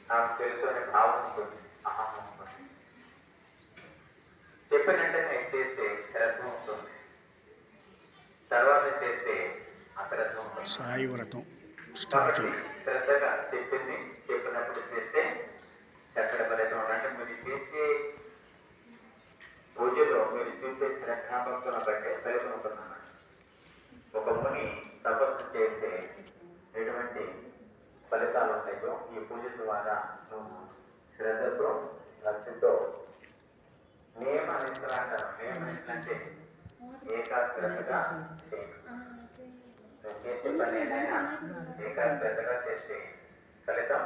నాకు తెలుసు అనే భావం ఉంటుంది, అహం ఉంటుంది. చెప్పిన వెంటనే చేస్తే శ్రద్ధ ఉంటుంది, తర్వాత చేస్తే అశ్రద్ధ ఉంటుంది. సాయి వ్రతం కాబట్టి శ్రద్ధగా చెప్పింది చెప్పినప్పుడు చేస్తే చక్కటి ఫలితం. అంటే మీరు చేసే పూజలో మీరు చూసే శ్రద్ధాభక్తులను బట్టే ఫలితం ఉంటుందన్నమాట. ఒక ముని తపస్సు చేస్తే ఎటువంటి ఫలితాలు ఉంటాయో ఈ పూజ ద్వారా నువ్వు శ్రద్ధతో భక్తితో నియమనిష్టలు అంటారు. నియమనిష్టలు అంటే ఏకాగ్రతగా చేయాలి. చేసే పని ఏదైనా ఏకాగ్రతగా చేస్తే ఫలితం